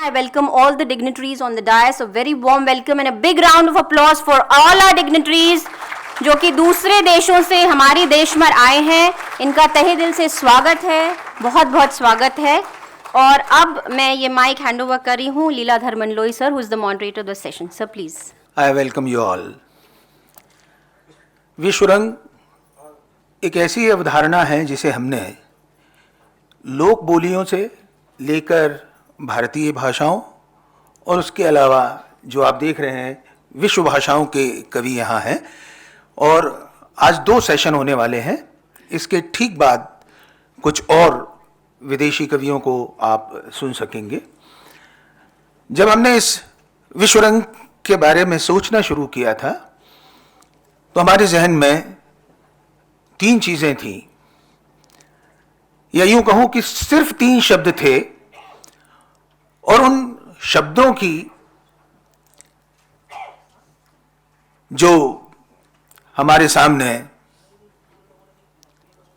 I welcome all the dignitaries on the dais. A very warm welcome and a big round of applause for all our dignitaries जो कि दूसरे देशों से हमारे देश में आए हैं. इनका तहे दिल से स्वागत है, बहुत बहुत स्वागत है. और अब मैं ये माइक हैंड ओवर कर रही हूँ Leeladhar Mandloi sir, who is the moderator of the session. Sir please. I welcome you all. Vishwarang एक ऐसी अवधारणा है जिसे हमने लोक बोलियों से लेकर भारतीय भाषाओं और उसके अलावा जो आप देख रहे हैं विश्व भाषाओं के कवि यहाँ हैं, और आज 2 सेशन होने वाले हैं. इसके ठीक बाद कुछ और विदेशी कवियों को आप सुन सकेंगे. जब हमने इस विश्वरंग के बारे में सोचना शुरू किया था तो हमारे जहन में 3 चीजें थीं, या यूं कहूं कि सिर्फ 3 शब्द थे, और उन शब्दों की जो हमारे सामने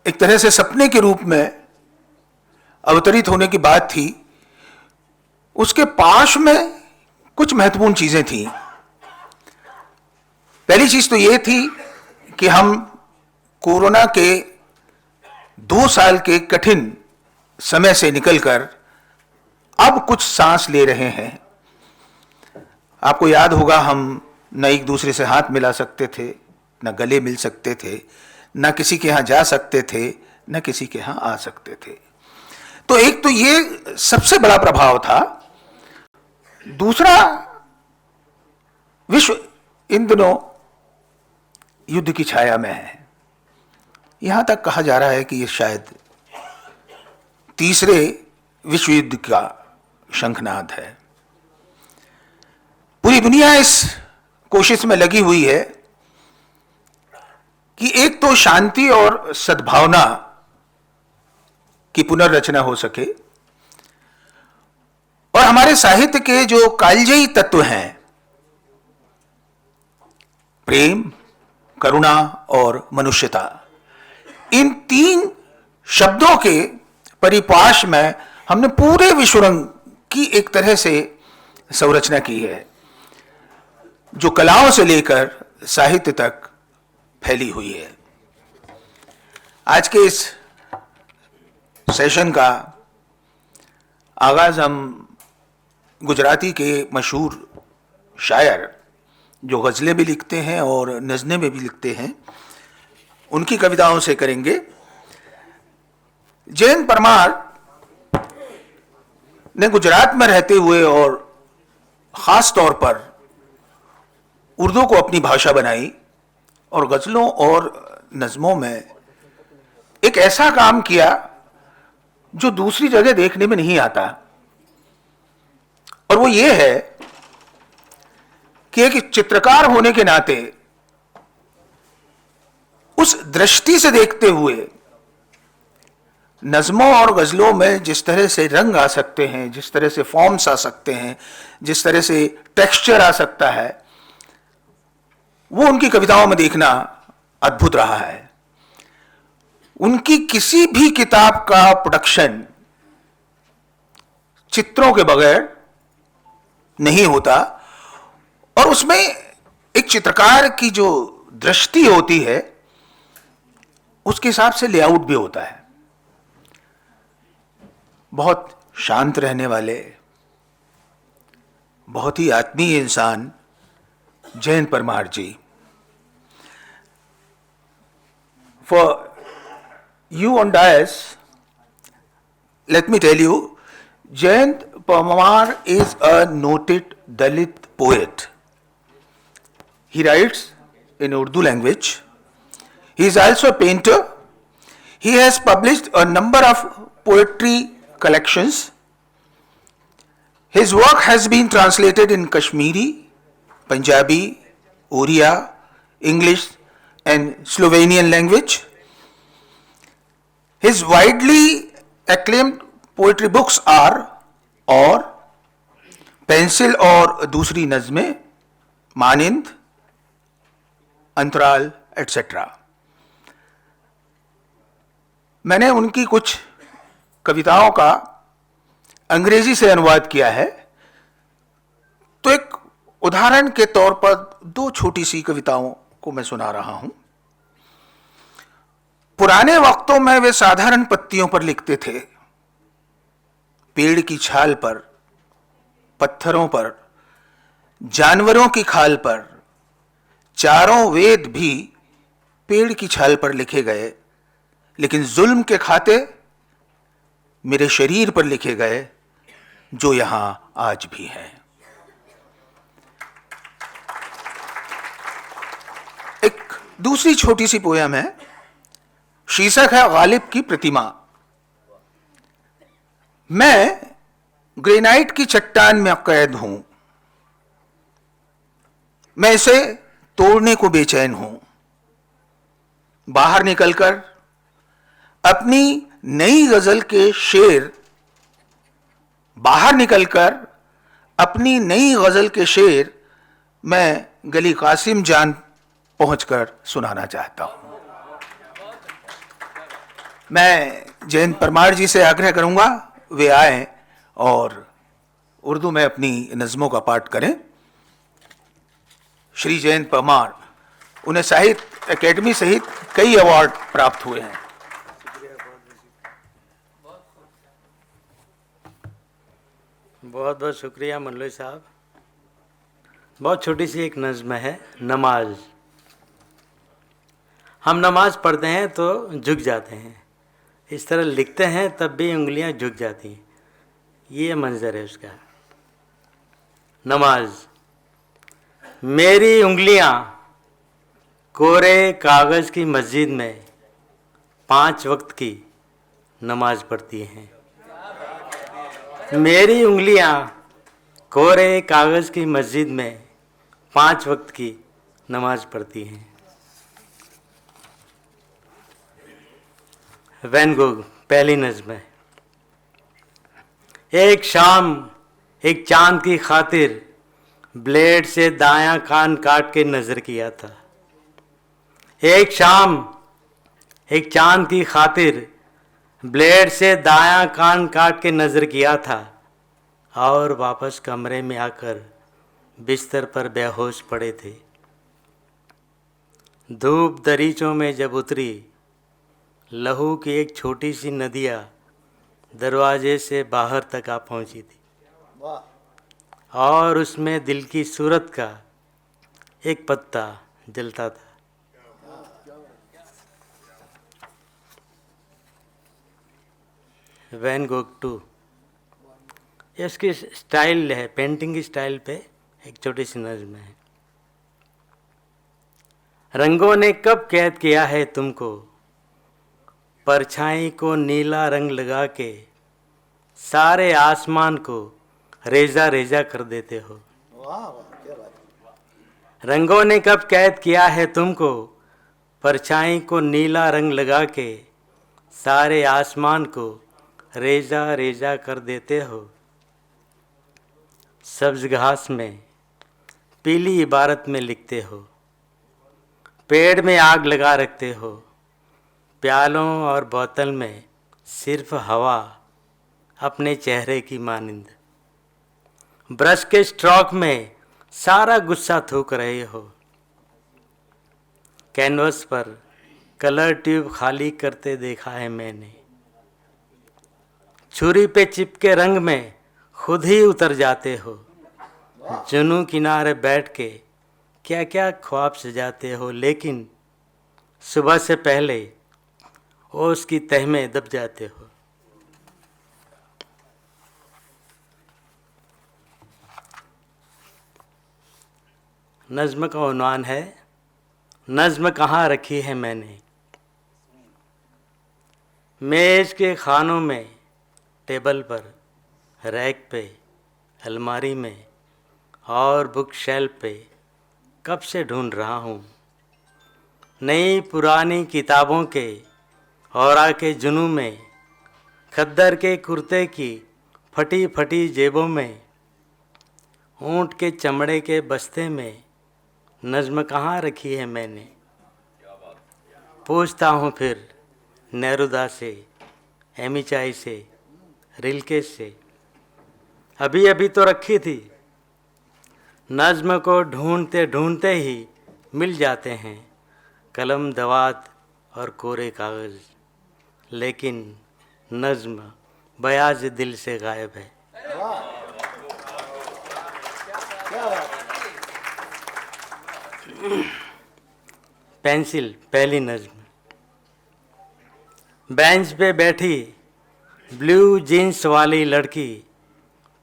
एक तरह से सपने के रूप में अवतरित होने की बात थी, उसके पास में कुछ महत्वपूर्ण चीजें थीं. पहली चीज तो यह थी कि हम कोरोना के 2 साल के कठिन समय से निकलकर अब कुछ सांस ले रहे हैं. आपको याद होगा हम न एक दूसरे से हाथ मिला सकते थे, न गले मिल सकते थे, न किसी के यहाँ जा सकते थे, न किसी के यहाँ आ सकते थे. तो एक तो ये सबसे बड़ा प्रभाव था. दूसरा, विश्व इन दिनों युद्ध की छाया में है. यहां तक कहा जा रहा है कि ये शायद तीसरे विश्व युद्ध का शंखनाद है. पूरी दुनिया इस कोशिश में लगी हुई है कि एक तो शांति और सद्भावना की पुनर्रचना हो सके, और हमारे साहित्य के जो कालजयी तत्व हैं, प्रेम, करुणा और मनुष्यता, इन 3 शब्दों के परिपाश में हमने पूरे विश्वरंग की एक तरह से संरचना की है, जो कलाओं से लेकर साहित्य तक फैली हुई है. आज के इस सेशन का आगाज हम गुजराती के मशहूर शायर, जो गज़लें भी लिखते हैं और नज़्में भी लिखते हैं, उनकी कविताओं से करेंगे. जयंत परमार ने गुजरात में रहते हुए और ख़ास तौर पर उर्दू को अपनी भाषा बनाई, और गज़लों और नज़्मों में एक ऐसा काम किया जो दूसरी जगह देखने में नहीं आता. और वो ये है कि एक चित्रकार होने के नाते उस दृष्टि से देखते हुए नज़्मों और गज़लों में जिस तरह से रंग आ सकते हैं, जिस तरह से फॉर्म्स आ सकते हैं, जिस तरह से टेक्सचर आ सकता है, वो उनकी कविताओं में देखना अद्भुत रहा है. उनकी किसी भी किताब का प्रोडक्शन चित्रों के बगैर नहीं होता, और उसमें एक चित्रकार की जो दृष्टि होती है उसके हिसाब से लेआउट भी होता है. बहुत शांत रहने वाले, बहुत ही आत्मीय इंसान जयंत परमार जी. For you on dais, let me tell you, Jayant Parmar is a noted Dalit poet. He writes in Urdu language. He is also a painter. He has published a number of poetry collections. His work has been translated in Kashmiri, Punjabi, Oriya, English and Slovenian language. His widely acclaimed poetry books are और pencil और दूसरी नज़्में, मानिंद, अंतराल etcetera. मैंने उनकी कुछ कविताओं का अंग्रेजी से अनुवाद किया है तो एक उदाहरण के तौर पर दो छोटी सी कविताओं को मैं सुना रहा हूं। पुराने वक्तों में वे साधारण पत्तियों पर लिखते थे, पेड़ की छाल पर, पत्थरों पर, जानवरों की खाल पर। चारों वेद भी पेड़ की छाल पर लिखे गए, लेकिन जुल्म के खाते मेरे शरीर पर लिखे गए, जो यहां आज भी है। एक दूसरी छोटी सी पोयम है, शीर्षक है गालिब की प्रतिमा। मैं ग्रेनाइट की चट्टान में कैद हूं, मैं इसे तोड़ने को बेचैन हूं। बाहर निकलकर अपनी नई गजल के शेर, बाहर निकलकर अपनी नई गजल के शेर मैं गली कासिम जान पहुंचकर सुनाना चाहता हूं। मैं जयंत परमार जी से आग्रह करूंगा वे आए और उर्दू में अपनी नज़मों का पाठ करें। श्री जयंत परमार, उन्हें साहित्य एकेडमी सहित कई अवार्ड प्राप्त हुए हैं। बहुत बहुत शुक्रिया मनलोई साहब। बहुत छोटी सी एक नज़्म है, नमाज। हम नमाज पढ़ते हैं तो झुक जाते हैं, इस तरह लिखते हैं तब भी उंगलियां झुक जाती हैं। ये मंजर है उसका। नमाज। मेरी उंगलियां कोरे कागज़ की मस्जिद में 5 वक्त की नमाज पढ़ती हैं। मेरी उंगलियां कोरे कागज़ की मस्जिद में 5 वक्त की नमाज पढ़ती हैं। वैन गोग, पहली नज़्म है। एक शाम एक चांद की खातिर ब्लेड से दायां कान काट के नज़र किया था। एक शाम एक चांद की खातिर ब्लेड से दायां कान काट के नज़र किया था, और वापस कमरे में आकर बिस्तर पर बेहोश पड़े थे। धूप दरीचों में जब उतरी, लहू की एक छोटी सी नदिया दरवाजे से बाहर तक आ पहुंची थी, और उसमें दिल की सूरत का एक पत्ता जलता था। वैन गोग 2, इसकी स्टाइल है, पेंटिंग की स्टाइल पे एक छोटी सी नज़्म है। रंगों ने कब कैद किया है तुमको, परछाई को नीला रंग लगा के सारे आसमान को रेजा रेजा कर देते हो। रंगों ने कब कैद किया है तुमको, परछाई को नीला रंग लगा के सारे आसमान को रेजा रेजा कर देते हो। सब्ज घास में पीली इबारत में लिखते हो, पेड़ में आग लगा रखते हो, प्यालों और बोतल में सिर्फ हवा अपने चेहरे की मानिंद। ब्रश के स्ट्रोक में सारा गुस्सा थूक रहे हो। कैनवस पर कलर ट्यूब खाली करते देखा है मैंने। छुरी पे चिपके रंग में खुद ही उतर जाते हो। जुनू किनारे बैठ के क्या क्या ख्वाब सजाते हो, लेकिन सुबह से पहले ओस की तह में दब जाते हो। नज़्म का उन्वान है, नज़्म कहाँ रखी है मैंने। मेज़ के खानों में, टेबल पर, रैक पे, अलमारी में और बुक शेल्फ पे कब से ढूंढ रहा हूँ। नई पुरानी किताबों के और आके जुनू में, खद्दर के कुर्ते की फटी फटी जेबों में, ऊँट के चमड़े के बस्ते में नज़्म कहाँ रखी है मैंने। पूछता हूँ फिर नेरुदा से, एमिचाई से, रिल्के से, अभी अभी तो रखी थी, नज़्म को ढूंढते ढूंढते ही मिल जाते हैं कलम दवात और कोरे कागज़, लेकिन नज़्म बयाज दिल से गायब है। पेंसिल, पहली नज़्म। बेंच पे बैठी ब्लू जीन्स वाली लड़की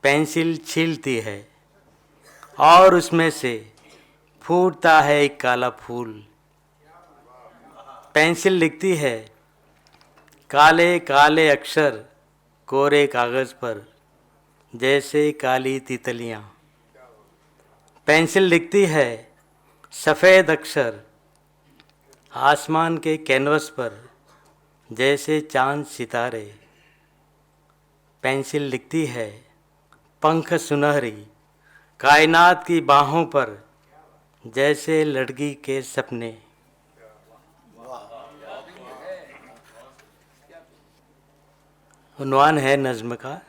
पेंसिल छीलती है और उसमें से फूटता है एक काला फूल। पेंसिल लिखती है काले काले अक्षर कोरे कागज़ पर जैसे काली तितलियाँ। पेंसिल लिखती है सफ़ेद अक्षर आसमान के कैनवस पर जैसे चांद सितारे। पेंसिल लिखती है पंख सुनहरी कायनात की बाहों पर जैसे लड़की के सपने। उन्वान है नज़्म का,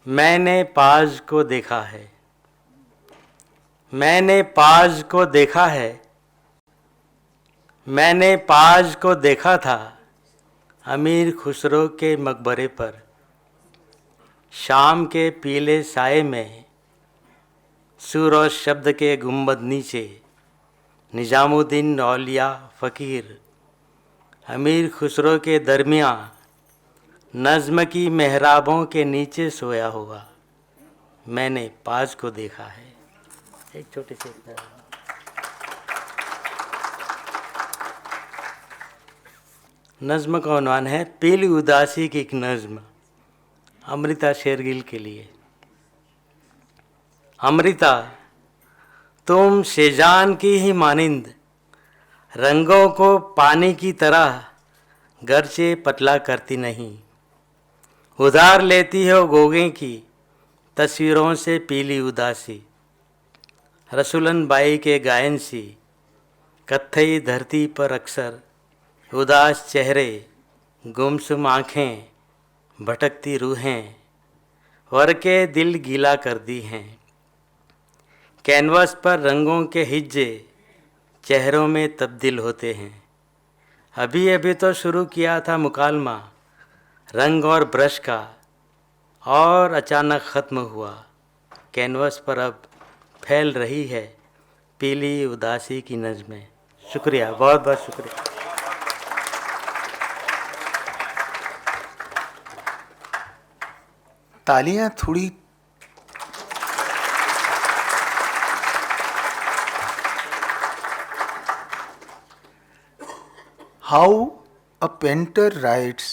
मैंने पाज को देखा है। मैंने पाज को देखा है, मैंने पाज को देखा था अमीर खुसरो के मकबरे पर। शाम के पीले साए में सूरोज शब्द के गुंबद नीचे निजामुद्दीन औलिया फ़कीर अमीर खुसरो के दरमियाँ नज़्म की मेहराबों के नीचे सोया हुआ मैंने पाज को देखा है। एक छोटे से नज़्म का उन्वान है पीली उदासी की एक नज़्म, अमृता शेरगिल के लिए। अमृता, तुम शेजान की ही मानिंद रंगों को पानी की तरह गरचे पतला करती नहीं। उधार लेती हो गोगे की तस्वीरों से पीली उदासी। रसूलन बाई के गायन सी कत्थई धरती पर अक्सर उदास चेहरे, गुमसुम आँखें, भटकती रूहें वर के दिल गीला कर दी हैं। कैनवस पर रंगों के हिज्जे चेहरों में तब्दील होते हैं। अभी अभी तो शुरू किया था मुकालमा रंग और ब्रश का और अचानक ख़त्म हुआ। कैनवस पर अब फैल रही है पीली उदासी की नज़्में। शुक्रिया, बहुत बहुत शुक्रिया। तालियां थोड़ी How a painter writes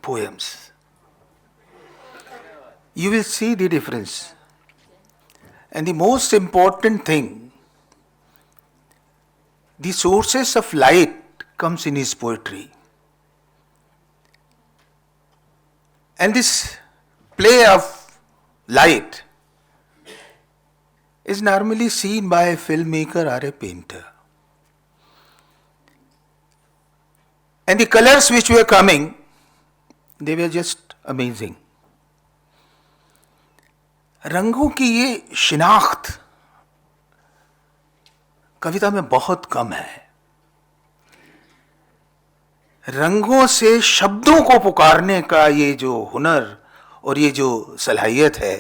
poems. You will see the difference. And the most important thing, the sources of light comes in his poetry. And this play of light is normally seen by a filmmaker or a painter. And the colors which were coming, they were just amazing. रंगों की ये शिनाख्त कविता में बहुत कम है। रंगों से शब्दों को पुकारने का ये जो हुनर और ये जो सलाहियत है,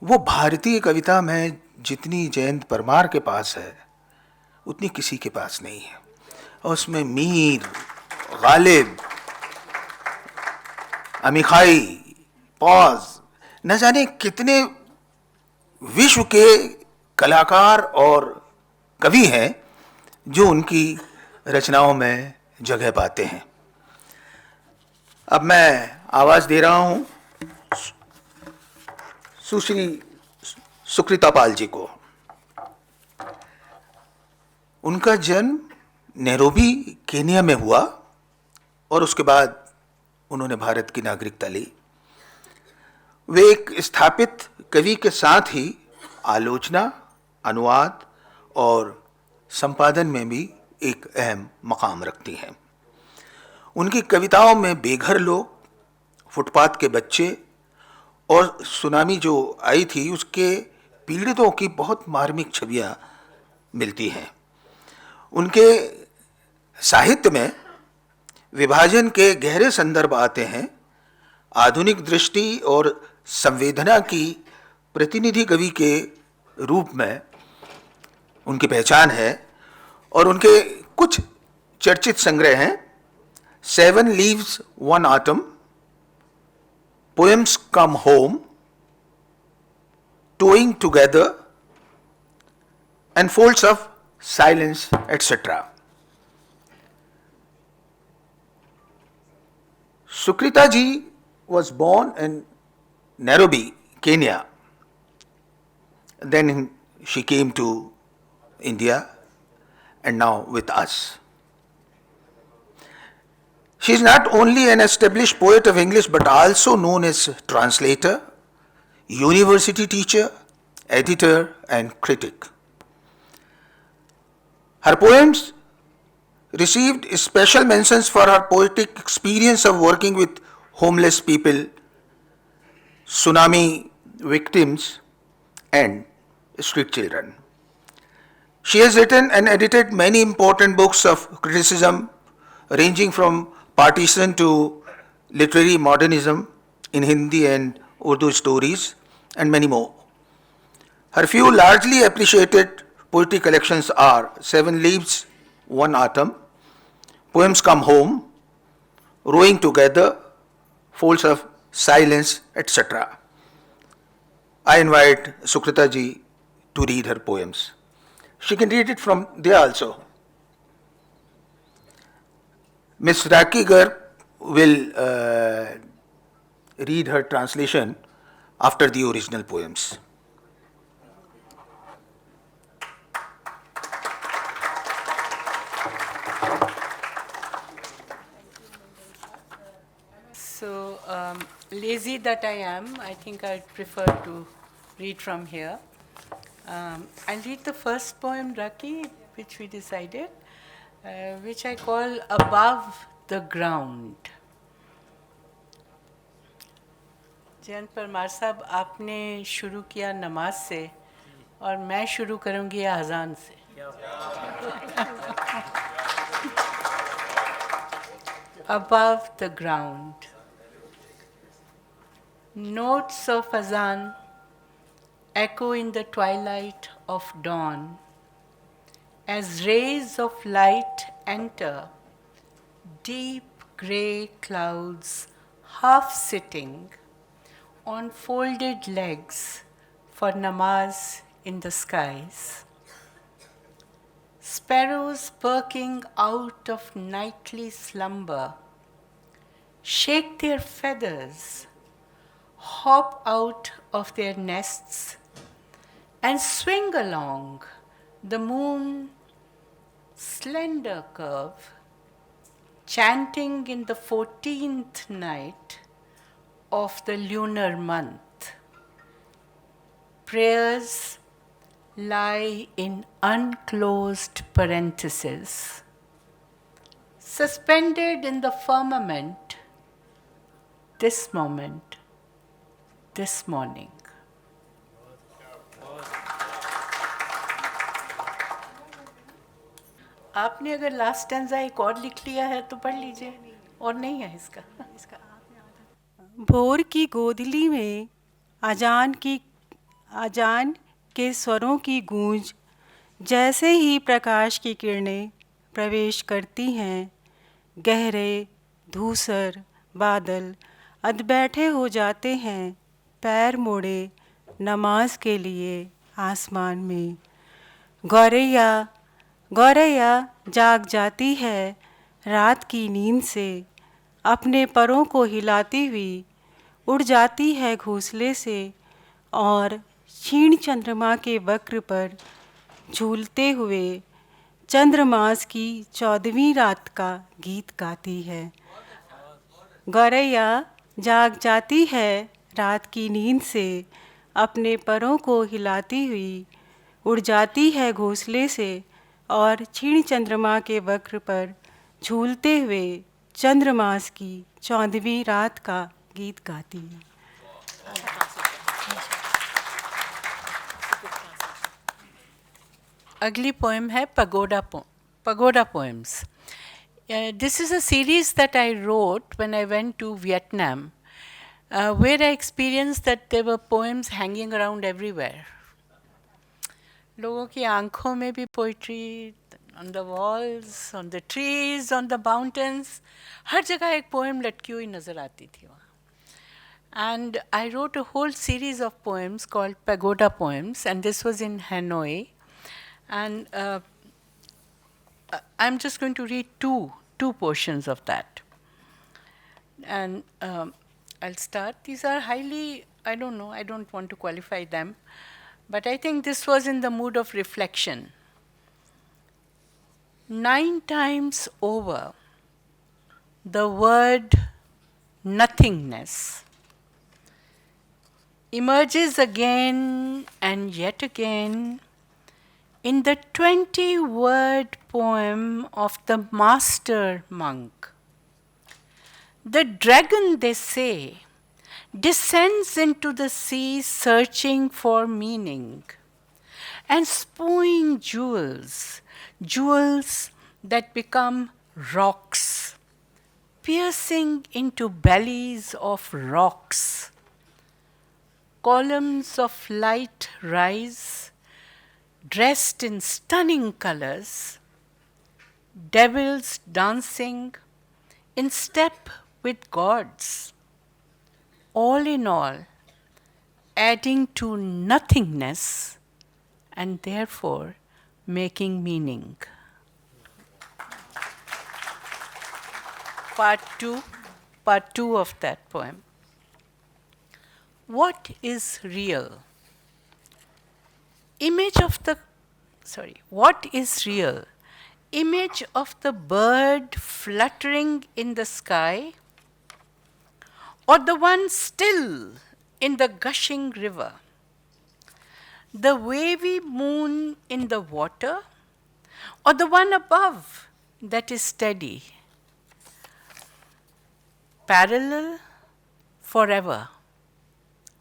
वो भारतीय कविता में जितनी जयंत परमार के पास है उतनी किसी के पास नहीं है। और उसमें मीर, गालिब, अमीखाई, पॉज, न जाने कितने विश्व के कलाकार और कवि हैं जो उनकी रचनाओं में जगह पाते हैं। अब मैं आवाज़ दे रहा हूँ सुश्री सुकृता पाल जी को। उनका जन्म नैरोबी केनिया में हुआ और उसके बाद उन्होंने भारत की नागरिकता ली। वे एक स्थापित कवि के साथ ही आलोचना, अनुवाद और संपादन में भी एक अहम मकाम रखती हैं। उनकी कविताओं में बेघर लोग, फुटपाथ के बच्चे और सुनामी जो आई थी उसके पीड़ितों की बहुत मार्मिक छवियां मिलती हैं। उनके साहित्य में विभाजन के गहरे संदर्भ आते हैं। आधुनिक दृष्टि और संवेदना की प्रतिनिधि कवि के रूप में उनकी पहचान है और उनके कुछ चर्चित संग्रह हैं: 7 Leaves, 1 Autumn, Poems Come Home, Towing Together, and Folds of Silence, etc. Sukrita ji was born in Nairobi, Kenya. Then she came to India and now with us. She is not only an established poet of English but also known as translator, university teacher, editor, and critic. Her poems received special mentions for her poetic experience of working with homeless people, tsunami victims, and street children. She has written and edited many important books of criticism, ranging from partition to literary modernism in Hindi and Urdu stories, and many more. Her few largely appreciated poetry collections are 7 Leaves, 1 Autumn, Poems Come Home, Rowing Together, Folds of Silence, etc. I invite Sukrita ji to read her poems. She can read it from there also. Ms. Raki Garg will read her translation after the original poems. So, lazy that I am, I think I'd prefer to read from here. I'll read the first poem, Raki, which we decided, which I call Above the Ground. Jayant Parmar साहब, आपने शुरू किया नमाज से और मैं शुरू करूंगी अज़ान से. Above the ground. Notes of azan echo in the twilight of dawn as rays of light enter deep grey clouds half sitting on folded legs for namaz in the skies. Sparrows perking out of nightly slumber shake their feathers, hop out of their nests, and swing along the moon's slender curve, chanting in the 14th night of the lunar month. Prayers lie in unclosed parentheses, suspended in the firmament, this moment, this morning. आपने अगर last stanza एक और लिख लिया है तो पढ़ लीजिए, और नहीं है इसका. भोर की गोधली में अजान के स्वरों की गूंज जैसे ही प्रकाश की किरणें प्रवेश करती हैं, गहरे धूसर बादल अधबैठे हो जाते हैं, पैर मोड़े नमाज के लिए आसमान में. गौरैया गौरैया जाग जाती है रात की नींद से, अपने परों को हिलाती हुई उड़ जाती है घोंसले से और क्षीण चंद्रमा के वक्र पर झूलते हुए चंद्रमास की 14वीं रात का गीत गाती है. गौरैया जाग जाती है रात की नींद से, अपने परों को हिलाती हुई उड़ जाती है घोंसले से और क्षीण चंद्रमा के वक्र पर झूलते हुए चंद्रमास की 14वीं रात का गीत गाती है. अगली पोएम है pagoda poems. This is a series that I wrote when I went to Vietnam, where I experienced that there were poems hanging around everywhere. लोगों की आंखों में भी poetry, on the walls, on the trees, on the mountains, हर जगह एक poem लटकी हुई नज़र आती थी वहाँ. And I wrote a whole series of poems called Pagoda Poems, and this was in Hanoi. And I'm just going to read two portions of that. And I'll start. These are highly, I don't know, I don't want to qualify them, but I think this was in the mood of reflection. 9 times over, the word nothingness emerges again and yet again in the 20-word poem of the master monk. The dragon, they say, descends into the sea searching for meaning and spewing jewels, jewels that become rocks, piercing into bellies of rocks. Columns of light rise, dressed in stunning colors, devils dancing in step with gods. All in all, adding to nothingness and therefore making meaning. Part two of that poem. What is real? What is real? Image of the bird fluttering in the sky, or the one still in the gushing river? The wavy moon in the water, or the one above that is steady? Parallel, forever.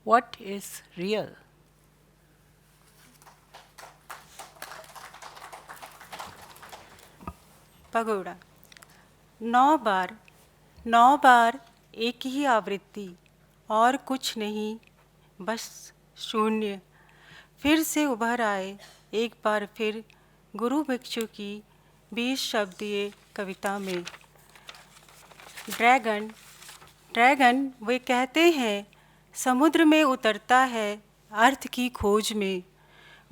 What is real? Pagoda. 9 बार एक ही आवृत्ति, और कुछ नहीं, बस शून्य. फिर से उभर आए एक बार फिर गुरु भिक्षु की 20 शब्दीय कविता में. ड्रैगन वे कहते हैं समुद्र में उतरता है अर्थ की खोज में.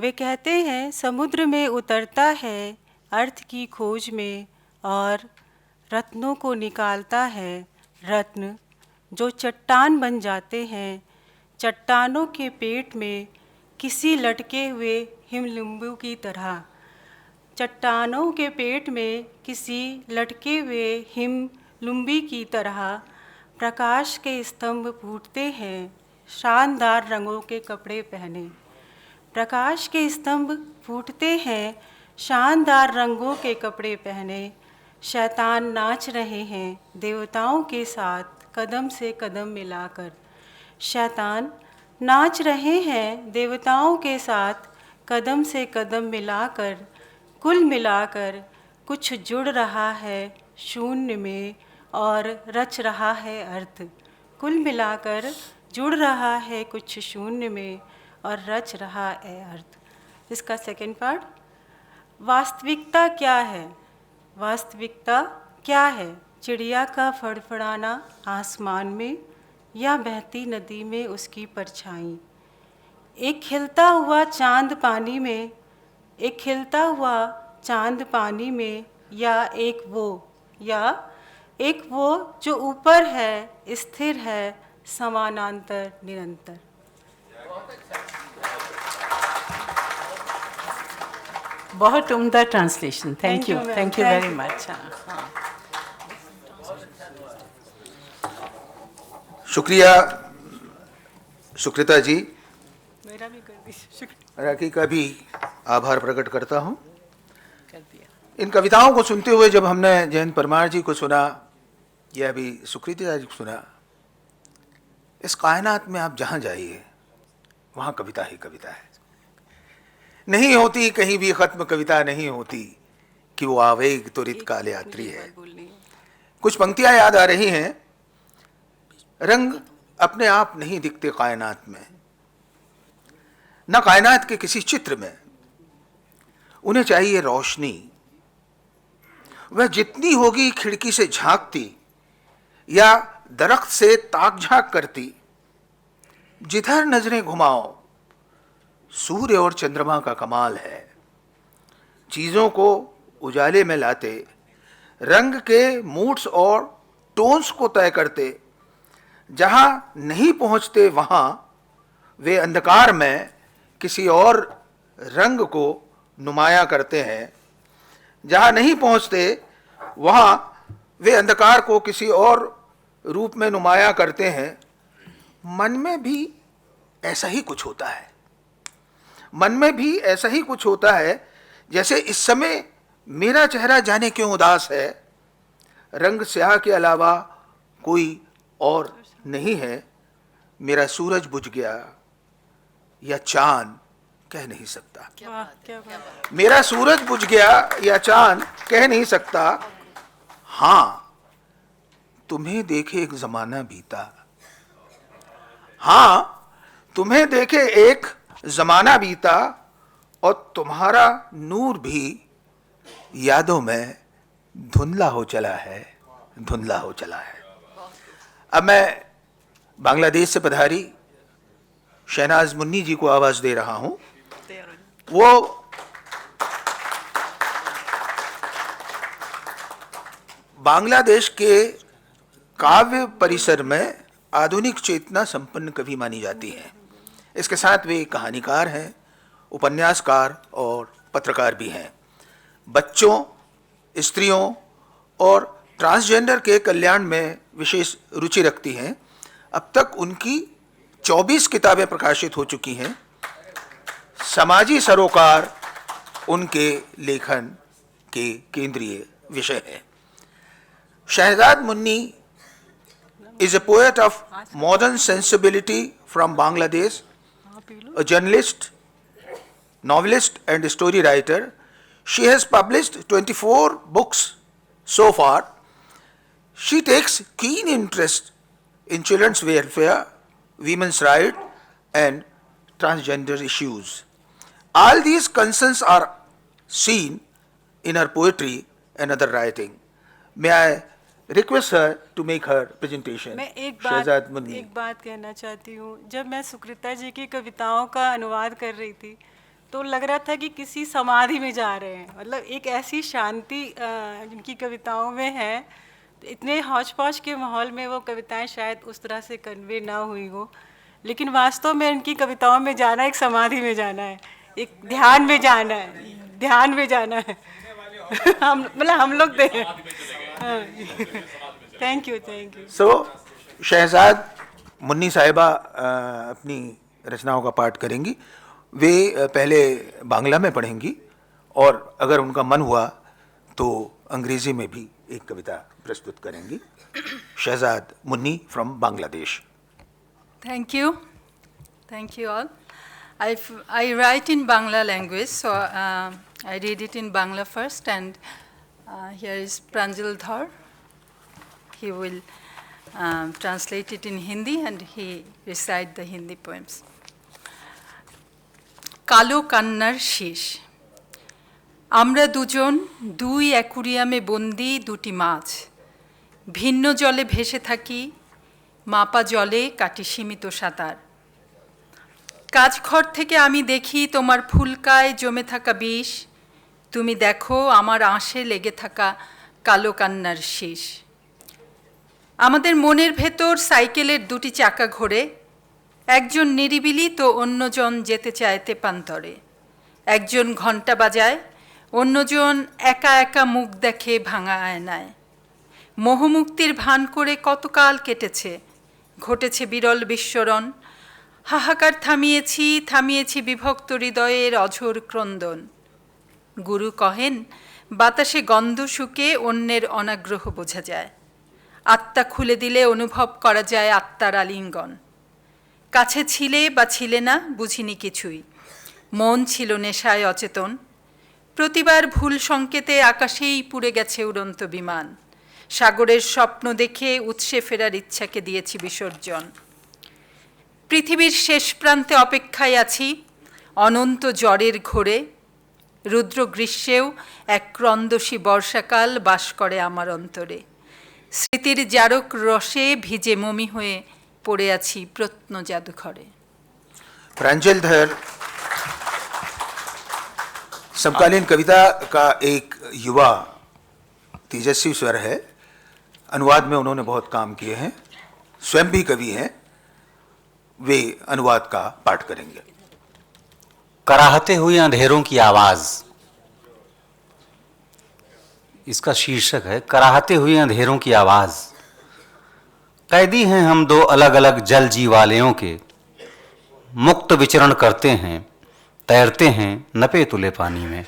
वे कहते हैं समुद्र में उतरता है अर्थ की खोज में, और रत्नों को निकालता है. रत्न जो चट्टान बन जाते हैं चट्टानों के पेट में किसी लटके हुए हिमलिंबू की तरह. चट्टानों के पेट में किसी लटके हुए हिमलुम्बी की तरह प्रकाश के स्तंभ फूटते हैं शानदार रंगों के कपड़े पहने. प्रकाश के स्तंभ फूटते हैं शानदार रंगों के कपड़े पहने. शैतान नाच रहे हैं देवताओं के साथ कदम से कदम मिलाकर. शैतान नाच रहे हैं देवताओं के साथ कदम से कदम मिलाकर. कुल मिलाकर कुछ जुड़ रहा है शून्य में और रच रहा है अर्थ. कुल मिलाकर जुड़ रहा है कुछ शून्य में और रच रहा है अर्थ. इसका सेकंड पार्ट. वास्तविकता क्या है? वास्तविकता क्या है? चिड़िया का फड़फड़ाना आसमान में या बहती नदी में उसकी परछाई. एक खिलता हुआ चांद पानी में, एक खिलता हुआ चांद पानी में, या एक वो जो ऊपर है स्थिर है समानांतर निरंतर. बहुत उम्दा translation. Thank you very much. शुक्रिया सुकृता जी. मेरा भी कर दीजिए. राखी का भी आभार प्रकट करता हूँ. कर दिया. इन कविताओं को सुनते हुए जब हमने जयंत परमार जी को सुना या अभी सुकृता जी को सुना, इस कायनात में आप जहाँ जाइए वहाँ कविता ही कविता है. नहीं होती कहीं भी खत्म कविता नहीं होती कि वो आवेग त्वरित काल यात्री है। कुछ पंक्तियां याद आ रही हैं। रंग अपने आप नहीं दिखते कायनात में, न कायनात के किसी चित्र में, उन्हें चाहिए रोशनी। वह जितनी होगी खिड़की से झांकती या दरख्त से ताक झांक करती, जिधर नजरें घुमाओ सूर्य और चंद्रमा का कमाल है। चीजों को उजाले में लाते, रंग के मूड्स और टोन्स को तय करते, जहां नहीं पहुंचते वहां वे अंधकार में किसी और रंग को नुमाया करते हैं। जहां नहीं पहुंचते वहां वे अंधकार को किसी और रूप में नुमाया करते हैं। मन में भी ऐसा ही कुछ होता है। मन में भी ऐसा ही कुछ होता है जैसे इस समय मेरा चेहरा जाने क्यों उदास है। रंग स्याह के अलावा कोई और नहीं है। मेरा सूरज बुझ गया या चांद कह नहीं सकता। वाह, क्या बात। मेरा सूरज बुझ गया या चांद कह नहीं सकता। हां, तुम्हें देखे एक जमाना बीता। हां, तुम्हें देखे एक जमाना बीता और तुम्हारा नूर भी यादों में धुंधला हो चला है, धुंधला हो चला है। अब मैं बांग्लादेश से पधारी शहनाज मुन्नी जी को आवाज दे रहा हूं। वो बांग्लादेश के काव्य परिसर में आधुनिक चेतना संपन्न कवि मानी जाती हैं। इसके साथ वे कहानीकार हैं, उपन्यासकार और पत्रकार भी हैं। बच्चों, स्त्रियों और ट्रांसजेंडर के कल्याण में विशेष रुचि रखती हैं। अब तक उनकी 24 किताबें प्रकाशित हो चुकी हैं। समाजी सरोकार उनके लेखन के केंद्रीय विषय है। Shahzad Munni is a poet of modern sensibility from Bangladesh, a journalist, novelist and story writer. She has published 24 books so far. She takes keen interest in children's welfare, women's rights and transgender issues. All these concerns are seen in her poetry and other writing. May I request her to make her presentation? मैं शहजाद मुन्नी। एक बात कहना चाहती हूँ। जब मैं सुकृता जी की कविताओं का अनुवाद कर रही थी तो लग रहा था कि किसी समाधि में जा रहे हैं। मतलब एक ऐसी शांति जिनकी कविताओं में है। इतने हौच पौच के माहौल में वो कविताएं शायद उस तरह से कन्वे ना हुई हो, लेकिन वास्तव में इनकी कविताओं में जाना एक समाधि में जाना है, एक ध्यान में जाना है, ध्यान में जाना है। हम लोग थैंक यू, थैंक यू। सो शहजाद मुन्नी साहिबा अपनी रचनाओं का पाठ करेंगी। वे पहले बांग्ला में पढ़ेंगी और अगर उनका मन हुआ तो अंग्रेजी में भी एक कविता प्रस्तुत करेंगी। Shahzad Munni from Bangladesh. Thank you. Thank you all. I write in Bangla language, so I read it in Bangla first, and here is Pranjal Dhar. He will translate it in Hindi and he recite the Hindi poems. কালো কান্নার শেষ। আমরা দুজন দুই অ্যাকুরিয়ামে বন্দি দুটি মাছ, ভিন্ন জলে ভেসে থাকি, মাপা জলে কাটি সীমিত সাঁতার। কাজঘর থেকে আমি দেখি তোমার ফুলকায় জমে থাকা বিষ, তুমি দেখো আমার আঁশে লেগে থাকা কালো কান্নার শেষ। আমাদের মনের ভেতর সাইকেলের দুটি চাকা ঘোরে, একজন নিরিবিলি তো অন্যজন যেতে চায় তেপান্তরে। একজন ঘণ্টা বাজায়, অন্যজন একা একা মুখ দেখে ভাঙা আয়নায়। মোহমুক্তির ভান করে কতকাল কেটেছে, ঘটেছে বিরল বিস্মরণ। হাহাকার থামিয়েছি, থামিয়েছি বিভক্ত হৃদয়ের অঝোর ক্রন্দন। গুরু কহেন বাতাসে গন্ধ শুকে অন্যের অনাগ্রহ বোঝা যায়। আত্মা খুলে দিলে অনুভব করা যায় আত্মার আলিঙ্গন। কাছে ছিলে বা ছিলে না বুঝিনি কিছুই, মন ছিল নেশায় অচেতন। প্রতিবার ভুল সংকেতে আকাশেই পুড়ে গেছে উড়ন্ত বিমান। সাগরের স্বপ্ন দেখে উৎসে ফেরার ইচ্ছাকে দিয়েছি বিসর্জন। পৃথিবীর শেষ প্রান্তে অপেক্ষায় আছি অনন্ত জ্বরের ঘোরে। রুদ্র গ্রীষ্মেও এক ক্রন্দসী বর্ষাকাল বাস করে আমার অন্তরে। স্মৃতির জারক রসে ভিজে মমি হয়ে পড়ে আছি প্রত্ন জাদুঘরে। प्रांजल धर समकालीन कविता का एक युवा तेजस्वी स्वर है। अनुवाद में उन्होंने बहुत काम किए हैं, स्वयं भी कवि हैं। वे अनुवाद का पाठ करेंगे। कराहते हुए अंधेरों की आवाज, इसका शीर्षक है कराहते हुए अंधेरों की आवाज। कैदी हैं हम दो अलग अलग जल जीवालयों के, मुक्त विचरण करते हैं, तैरते हैं नपे तुले पानी में।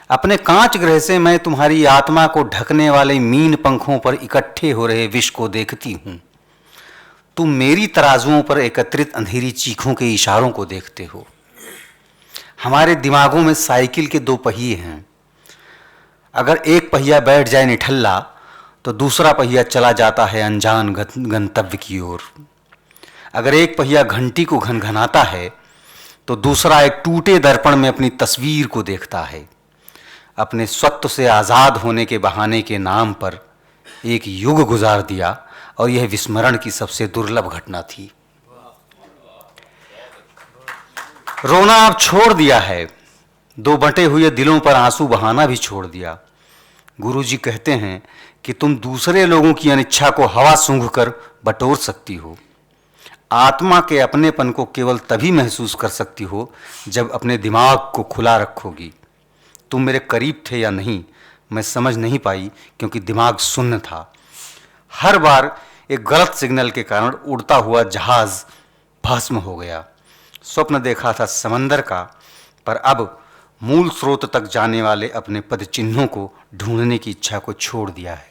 अपने कांच गृह से मैं तुम्हारी आत्मा को ढकने वाले मीन पंखों पर इकट्ठे हो रहे विष को देखती हूँ। तुम मेरी तराजुओं पर एकत्रित अंधेरी चीखों के इशारों को देखते हो। हमारे दिमागों में साइकिल के दो पहिए हैं। अगर एक पहिया बैठ जाए निठल्ला तो दूसरा पहिया चला जाता है अनजान गंतव्य की ओर। अगर एक पहिया घंटी को घनघनाता है तो दूसरा एक टूटे दर्पण में अपनी तस्वीर को देखता है। अपने स्वत्व से आज़ाद होने के बहाने के नाम पर एक युग गुजार दिया और यह विस्मरण की सबसे दुर्लभ घटना थी। रोना अब छोड़ दिया है, दो बंटे हुए दिलों पर आंसू बहाना भी छोड़ दिया। गुरुजी कहते हैं कि तुम दूसरे लोगों की अनिच्छा को हवा सूंघकर बटोर सकती हो। आत्मा के अपनेपन को केवल तभी महसूस कर सकती हो जब अपने दिमाग को खुला रखोगी। तुम मेरे करीब थे या नहीं मैं समझ नहीं पाई, क्योंकि दिमाग शून्य था। हर बार एक गलत सिग्नल के कारण उड़ता हुआ जहाज भस्म हो गया। स्वप्न देखा था समंदर का, पर अब मूल स्रोत तक जाने वाले अपने पद चिन्हों को ढूंढने की इच्छा को छोड़ दिया है।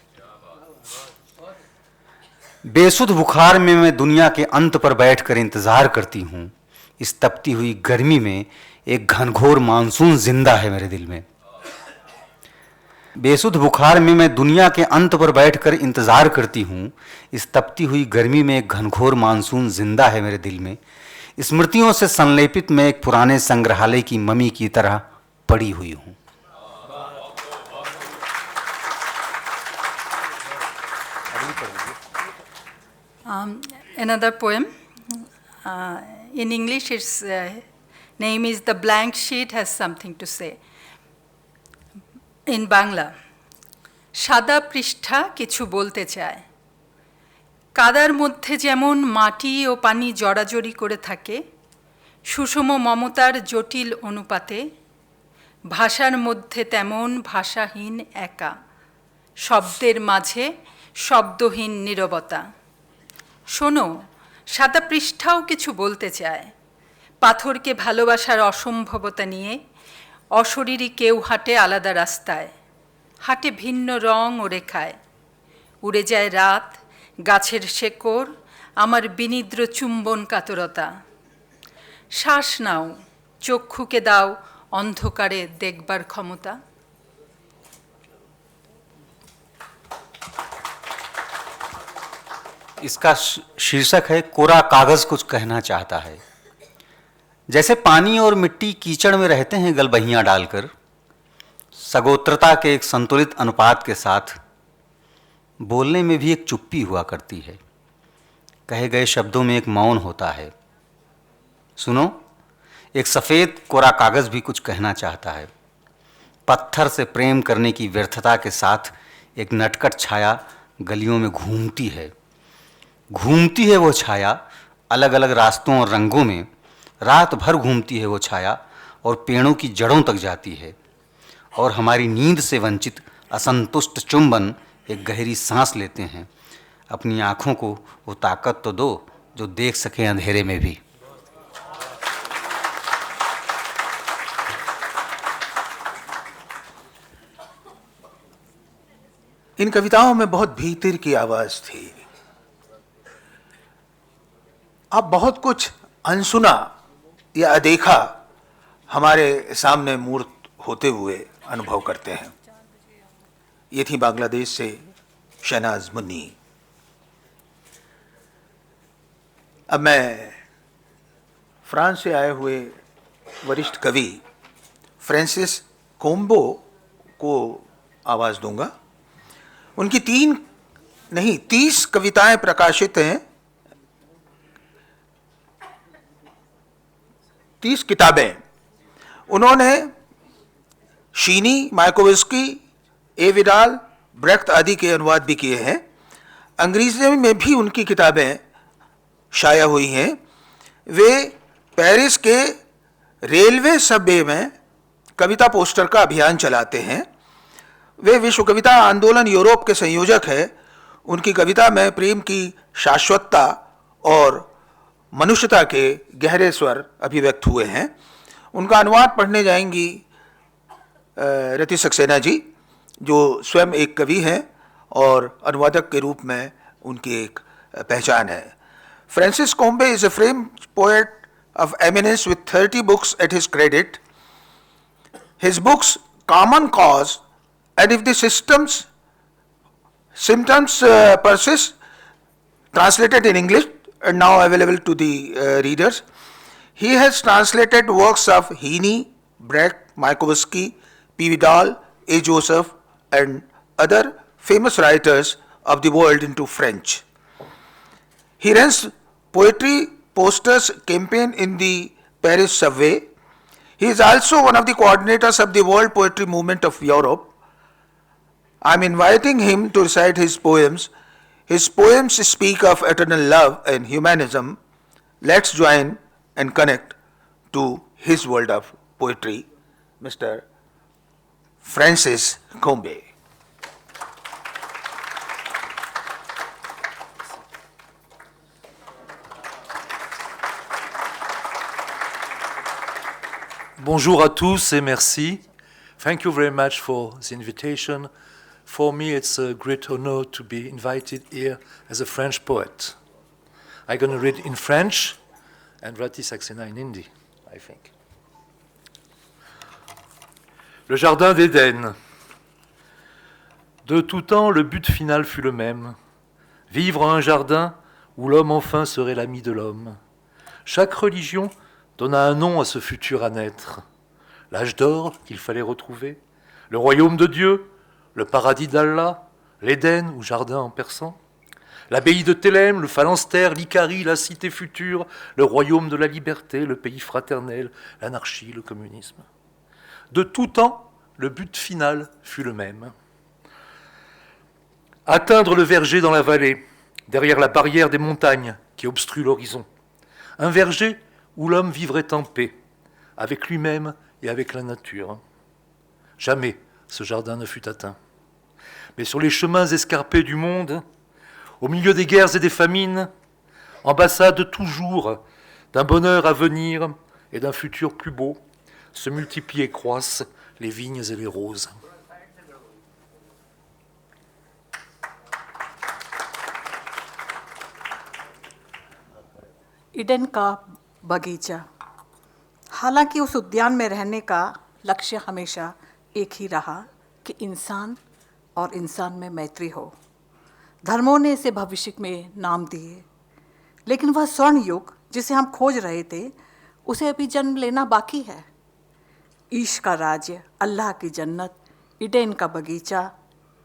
बेसुध बुखार में मैं दुनिया के अंत पर बैठकर इंतजार करती हूँ। इस तपती हुई गर्मी में एक घनघोर मानसून जिंदा है मेरे दिल में। बेसुध बुखार में मैं दुनिया के अंत पर बैठकर इंतजार करती हूँ। इस तपती हुई गर्मी में एक घनघोर मानसून जिंदा है मेरे दिल में। स्मृतियों से संलेपित मैं एक पुराने संग्रहालय की ममी की तरह पड़ी हुई हूँ। Another poem. In English, its name is The Blank Sheet Has Something to Say. In Bangla, সাদা পৃষ্ঠা কিছু বলতে চায়। কাদার মধ্যে যেমন মাটি ও পানি জড়াজড়ি করে থাকে, সুষম মমতার জটিল অনুপাতে ভাষার মধ্যে তেমন ভাষাহীন একা, শব্দের মাঝে শব্দহীন নীরবতা। শোনো, সাদা পৃষ্ঠাও কিছু বলতে চায়। পাথরকে ভালোবাসার অসম্ভবতা নিয়ে অশরীরী কেউ হাঁটে আলাদা রাস্তায়, হাঁটে ভিন্ন রং ও রেখায়। উড়ে যায় রাত, গাছের শেকড়, আমার বিনিদ্র চুম্বন কাতরতা। শ্বাস নাও, চক্ষুকে দাও অন্ধকারে দেখবার ক্ষমতা। इसका शीर्षक है कोरा कागज कुछ कहना चाहता है। जैसे पानी और मिट्टी कीचड़ में रहते हैं गलबहियां डालकर, सगोत्रता के एक संतुलित अनुपात के साथ बोलने में भी एक चुप्पी हुआ करती है। कहे गए शब्दों में एक मौन होता है। सुनो, एक सफ़ेद कोरा कागज भी कुछ कहना चाहता है। पत्थर से प्रेम करने की व्यर्थता के साथ एक नटखट छाया गलियों में घूमती है। घूमती है वो छाया अलग अलग रास्तों और रंगों में। रात भर घूमती है वो छाया और पेड़ों की जड़ों तक जाती है। और हमारी नींद से वंचित असंतुष्ट चुंबन एक गहरी सांस लेते हैं। अपनी आँखों को वो ताकत तो दो जो देख सके अंधेरे में भी। इन कविताओं में बहुत भीतर की आवाज थी। आप बहुत कुछ अनसुना या अदेखा हमारे सामने मूर्त होते हुए अनुभव करते हैं। ये थी बांग्लादेश से शहनाज मुन्नी। अब मैं फ्रांस से आए हुए वरिष्ठ कवि फ्रांसिस कोम्बो को आवाज़ दूंगा। उनकी 30 कविताएं प्रकाशित हैं, 30 किताबें। उन्होंने शीनी, मायकोवस्की, ए विडाल, ब्रेख्त आदि के अनुवाद भी किए हैं। अंग्रेजी में भी उनकी किताबें शाया हुई हैं। वे पेरिस के रेलवे सबवे में कविता पोस्टर का अभियान चलाते हैं। वे विश्व कविता आंदोलन यूरोप के संयोजक हैं। उनकी कविता में प्रेम की शाश्वतता और मनुष्यता के गहरे स्वर अभिव्यक्त हुए हैं। उनका अनुवाद पढ़ने जाएंगी रति सक्सेना जी, जो स्वयं एक कवि हैं और अनुवादक के रूप में उनकी एक पहचान है। Francis Combes is a French poet of eminence with 30 books at his credit. His books Common Cause and If the Symptoms Persist, translated in English and now available to the readers. He has translated works of Heine, Brecht, Mayakovsky, P. Vidal, A. Joseph and other famous writers of the world into French. He runs poetry posters campaign in the Paris subway. He is also one of the coordinators of the World Poetry Movement of Europe. I am inviting him to recite his poems. His poems speak of eternal love and humanism. Let's join and connect to his world of poetry, Mr. Francis Combé. Bonjour à tous et merci. Thank you very much for the invitation. For me, it's a great honor to be invited here as a French poet. I'm going to read in French and Rati Saxena in Hindi, I think. Le jardin d'Éden. De tout temps, le but final fut le même. Vivre en un jardin où l'homme enfin serait l'ami de l'homme. Chaque religion donna un nom à ce futur à naître. L'âge d'or qu'il fallait retrouver, le royaume de Dieu, le paradis d'Allah, l'Éden ou jardin en persan, l'abbaye de Thélème, le phalanstère, l'Icarie, la cité future, le royaume de la liberté, le pays fraternel, l'anarchie, le communisme. De tout temps, le but final fut le même. Atteindre le verger dans la vallée, derrière la barrière des montagnes qui obstrue l'horizon. Un verger où l'homme vivrait en paix, avec lui-même et avec la nature. Jamais ce jardin ne fut atteint. Mais sur les chemins escarpés du monde, au milieu des guerres et des famines, ambassade toujours d'un bonheur à venir et d'un futur plus beau, se multiplient et croissent les vignes et les roses. Eden का बगीचा। हालांकि उस उद्यान में रहने का लक्ष्य हमेशा एक ही रहा कि इंसान और इंसान में मैत्री हो। धर्मों ने इसे भविष्य में नाम दिए, लेकिन वह स्वर्ण युग जिसे हम खोज रहे थे उसे अभी जन्म लेना बाकी है। ईश का राज्य, अल्लाह की जन्नत, ईडेन का बगीचा,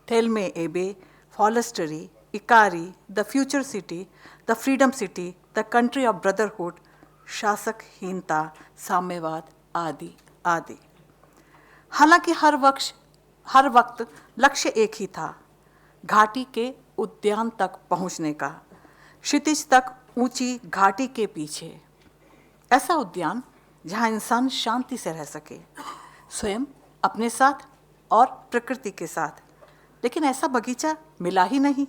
Thélème Abbey, Phalanstery, Icarie, the future city, the freedom city, the country of brotherhood, शासकहीनता, साम्यवाद आदि आदि। हालांकि हर वक्त लक्ष्य एक ही था, घाटी के उद्यान तक पहुंचने का, क्षितिज तक ऊंची घाटी के पीछे। ऐसा उद्यान जहां इंसान शांति से रह सके, स्वयं अपने साथ और प्रकृति के साथ। लेकिन ऐसा बगीचा मिला ही नहीं।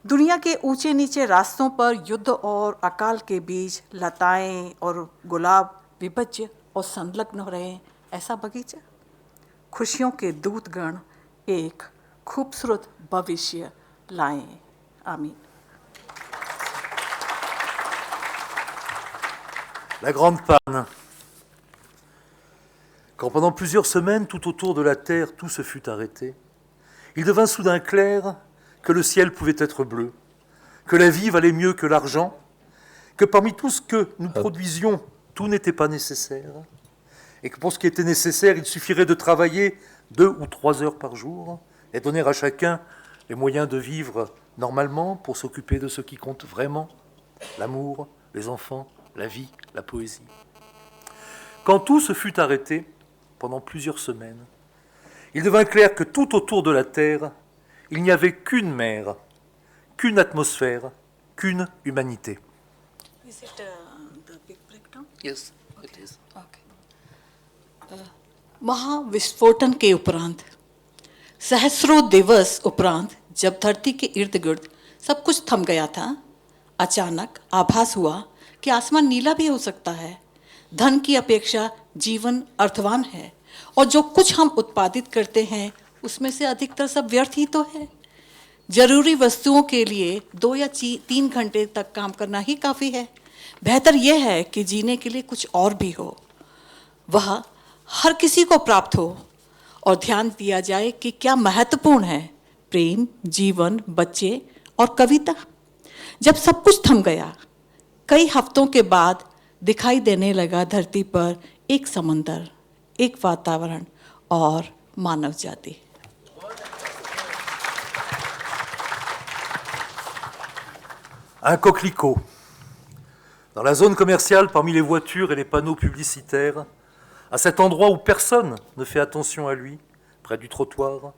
दुनिया के ऊंचे नीचे रास्तों पर युद्ध और अकाल के बीच लताएं और गुलाब विभज्य और संलग्न हो रहे। ऐसा बगीचा खुशियों के दूतगण एक खूबसूरत भविष्य लाएं। आमीन। La grande panne. Quand pendant plusieurs semaines, tout autour de la terre, tout se fut arrêté, il devint soudain clair que le ciel pouvait être bleu, que la vie valait mieux que l'argent, que parmi tout ce que nous produisions, tout n'était pas nécessaire, et que pour ce qui était nécessaire, il suffirait de travailler 2 ou 3 heures par jour et donner à chacun les moyens de vivre normalement pour s'occuper de ce qui compte vraiment, l'amour, les enfants, la vie, la poésie. Quand tout se fut arrêté, pendant plusieurs semaines, il devint clair que tout autour de la terre, il n'y avait qu'une mer, qu'une atmosphère, qu'une humanité. Is it the big breakdown? Yes, it is. Okay. महाविस्फोटन के उपरांत सहस्रों दिवस उपरांत जब धरती के इर्द गिर्द सब कुछ थम गया था, अचानक आभास हुआ कि आसमान नीला भी हो सकता है। धन की अपेक्षा जीवन अर्थवान है और जो कुछ हम उत्पादित करते हैं उसमें से अधिकतर सब व्यर्थ ही तो है। जरूरी वस्तुओं के लिए 2 या 3 घंटे तक काम करना ही काफ़ी है। बेहतर यह है कि जीने के लिए कुछ और भी हो, वह हर किसी को प्राप्त हो और ध्यान दिया जाए कि क्या महत्वपूर्ण है, प्रेम, जीवन, बच्चे और कविता। जब सब कुछ थम गया, कई हफ्तों के बाद दिखाई देने लगा धरती पर एक समंदर, एक वातावरण और मानव जाति। Un coquelicot. Dans la zone commerciale, parmi les voitures et les panneaux publicitaires, à cet endroit où personne ne fait attention à lui, près du trottoir,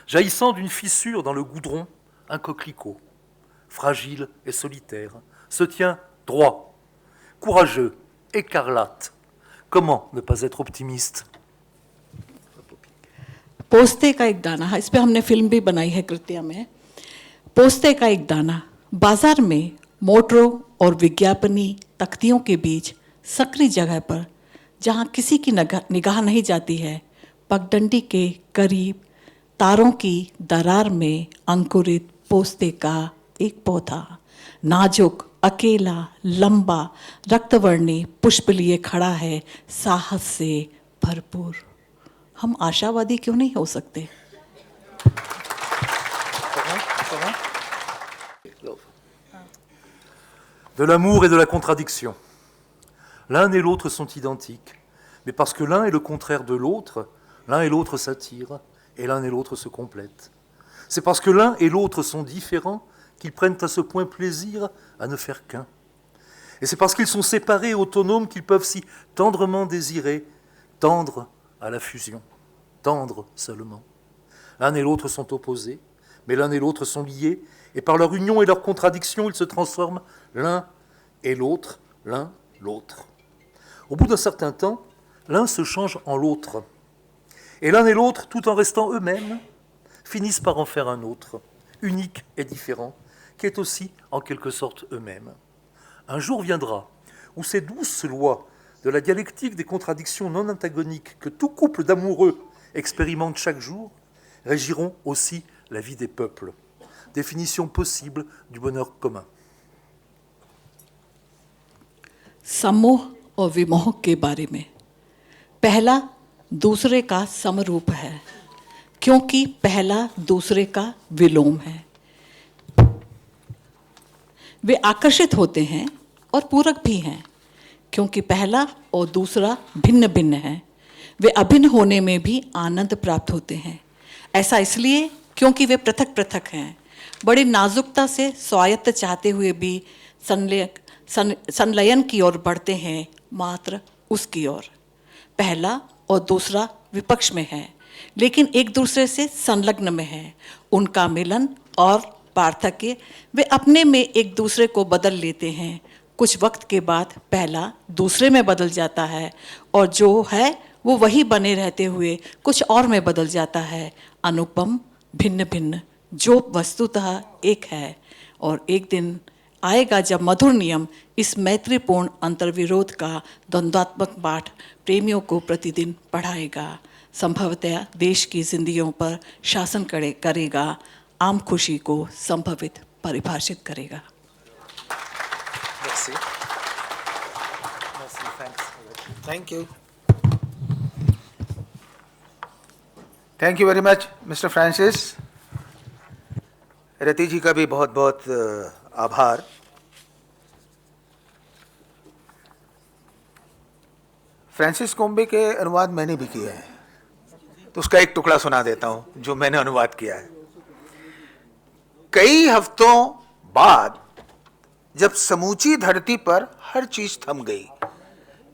jaillissant d'une fissure dans le goudron, un coquelicot, fragile et solitaire, se tient droit, courageux, écarlate. Comment ne pas être optimiste? पोस्ते का एक दाना, इस पे हमने film भी बनाई है कृत्या में। पोस्ते का एक दाना बाजार में मोटरों और विज्ञापनी तख्तियों के बीच सकरी जगह पर, जहाँ किसी की निगाह नहीं जाती है, पगडंडी के करीब तारों की दरार में अंकुरित पोस्ते का एक पौधा, नाजुक, अकेला, लंबा, रक्तवर्णी पुष्प लिए खड़ा है, साहस से भरपूर। हम आशावादी क्यों नहीं हो सकते? De l'amour et de la contradiction. L'un et l'autre sont identiques, mais parce que l'un est le contraire de l'autre, l'un et l'autre s'attirent, et l'un et l'autre se complètent. C'est parce que l'un et l'autre sont différents qu'ils prennent à ce point plaisir à ne faire qu'un. Et c'est parce qu'ils sont séparés et autonomes qu'ils peuvent si tendrement désirer, tendre à la fusion, tendre seulement. L'un et l'autre sont opposés, mais l'un et l'autre sont liés, et par leur union et leur contradiction, ils se transforment l'un et l'autre, l'un l'autre. Au bout d'un certain temps, l'un se change en l'autre. Et l'un et l'autre, tout en restant eux-mêmes, finissent par en faire un autre, unique et différent, qui est aussi en quelque sorte eux-mêmes. Un jour viendra où ces douces lois de la dialectique des contradictions non antagoniques que tout couple d'amoureux expérimente chaque jour régiront aussi la vie des peuples. Définition possible du bonheur commun. समोह और विमोह के बारे में, पहला दूसरे का समरूप है, क्योंकि पहला दूसरे का विलोम है। वे आकर्षित होते हैं और पूरक भी हैं, क्योंकि पहला और दूसरा भिन्न भिन्न हैं। वे अभिन्न होने में भी आनंद प्राप्त होते हैं। ऐसा इसलिए क्योंकि वे पृथक पृथक हैं, बड़ी नाजुकता से स्वायत्त चाहते हुए भी संलयन की ओर बढ़ते हैं, मात्र उसकी ओर। पहला और दूसरा विपक्ष में है, लेकिन एक दूसरे से संलग्न में है। उनका मिलन और पार्थक्य वे अपने में एक दूसरे को बदल लेते हैं। कुछ वक्त के बाद पहला दूसरे में बदल जाता है और जो है वो वही बने रहते हुए कुछ और में बदल जाता है। अनुपम, भिन्न भिन्न, जो वस्तुतः एक है। और एक दिन आएगा जब मधुर नियम इस मैत्रीपूर्ण अंतर्विरोध का द्वंद्वात्मक पाठ प्रेमियों को प्रतिदिन पढ़ाएगा, संभवतः देश की जिंदगियों पर शासन करेगा, आम खुशी को संभवित परिभाषित करेगा। Merci. Merci, thanks. Thank you. Thank you very much Mister Francis. Rati ji का भी बहुत बहुत आभार। फ्रांसिस कोम्बे के अनुवाद मैंने भी किए हैं, तो उसका एक टुकड़ा सुना देता हूं जो मैंने अनुवाद किया है। कई हफ्तों बाद जब समूची धरती पर हर चीज थम गई,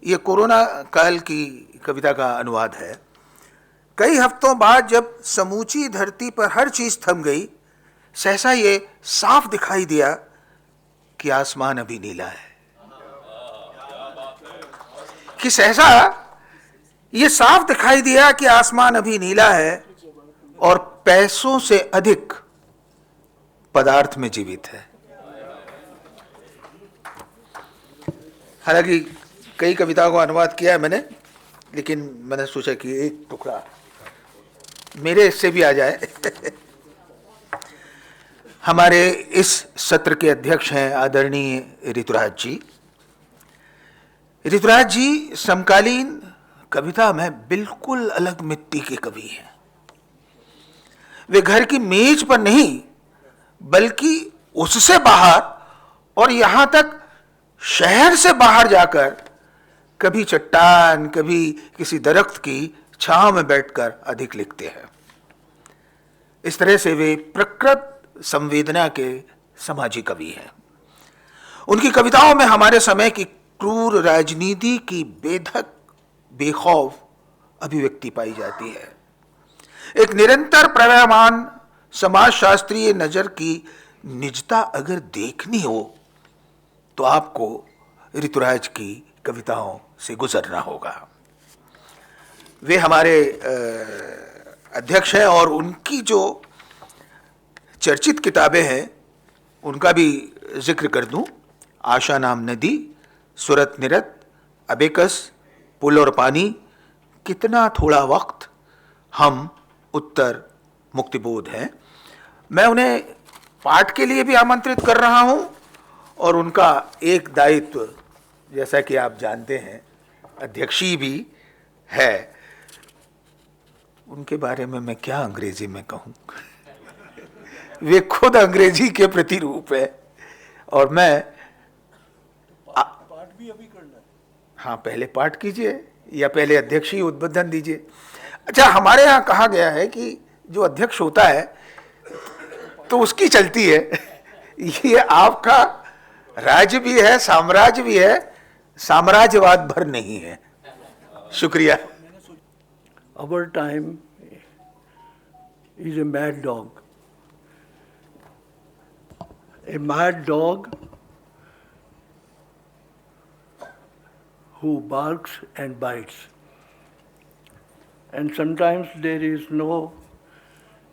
ये कोरोना काल की कविता का अनुवाद है। कई हफ्तों बाद जब समूची धरती पर हर चीज थम गई, सहसा ये साफ दिखाई दिया कि आसमान अभी नीला है। कि सहसा ये साफ दिखाई दिया कि आसमान अभी नीला है और पैसों से अधिक पदार्थ में जीवित है। हालांकि कई कविताओं का अनुवाद किया है मैंने, लेकिन मैंने सोचा कि एक टुकड़ा मेरे इससे भी आ जाए। हमारे इस सत्र के अध्यक्ष हैं आदरणीय ऋतुराज जी। ऋतुराज जी समकालीन कविता में बिल्कुल अलग मिट्टी के कवि हैं। वे घर की मेज पर नहीं बल्कि उससे बाहर और यहां तक शहर से बाहर जाकर कभी चट्टान, कभी किसी दरख्त की छांव में बैठकर अधिक लिखते हैं। इस तरह से वे प्रकृत संवेदना के समाजी कवि हैं। उनकी कविताओं में हमारे समय की क्रूर राजनीति की बेधक, बेखौफ अभिव्यक्ति पाई जाती है। एक निरंतर प्रवहमान समाजशास्त्रीय नजर की निजता अगर देखनी हो तो आपको ऋतुराज की कविताओं से गुजरना होगा। वे हमारे अध्यक्ष हैं और उनकी जो चर्चित किताबें हैं उनका भी जिक्र कर दूं। आशा नाम नदी, सुरत निरत, अबेकस, पुल और पानी, कितना थोड़ा वक्त, हम, उत्तर, मुक्तिबोध है। मैं उन्हें पाठ के लिए भी आमंत्रित कर रहा हूं और उनका एक दायित्व, जैसा कि आप जानते हैं, अध्यक्षी भी है। उनके बारे में मैं क्या अंग्रेजी में कहूं। वे खुद अंग्रेजी के प्रतिरूप है और मैं पाठ भी अभी करना है। हाँ, पहले पाठ कीजिए या पहले अध्यक्षी उद्बोधन दीजिए। अच्छा, हमारे यहाँ कहा गया है कि जो अध्यक्ष होता है तो उसकी चलती है। ये आपका राज्य भी है, साम्राज्य भी है, साम्राज्यवाद भर नहीं है। शुक्रिया। Our time is a mad dog. A mad dog who barks and bites. And sometimes there is no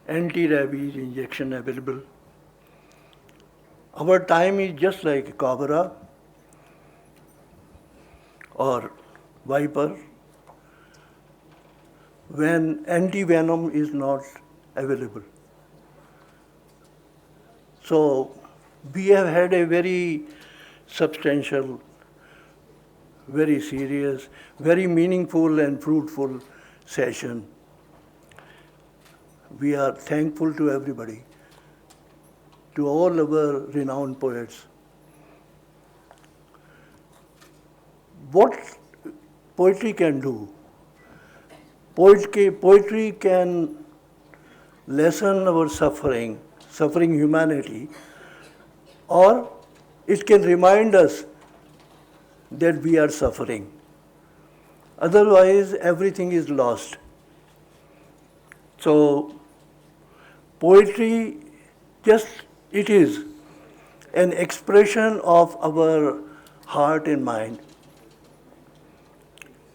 anti-rabies injection available. Our time is just like a cobra or viper when anti-venom is not available. So we have had a very substantial, very serious, very meaningful and fruitful session. We are thankful to everybody, to all our renowned poets. What poetry can do? Poetry can lessen our suffering humanity, or it can remind us that we are suffering. Otherwise, everything is lost. So, poetry it is an expression of our heart and mind.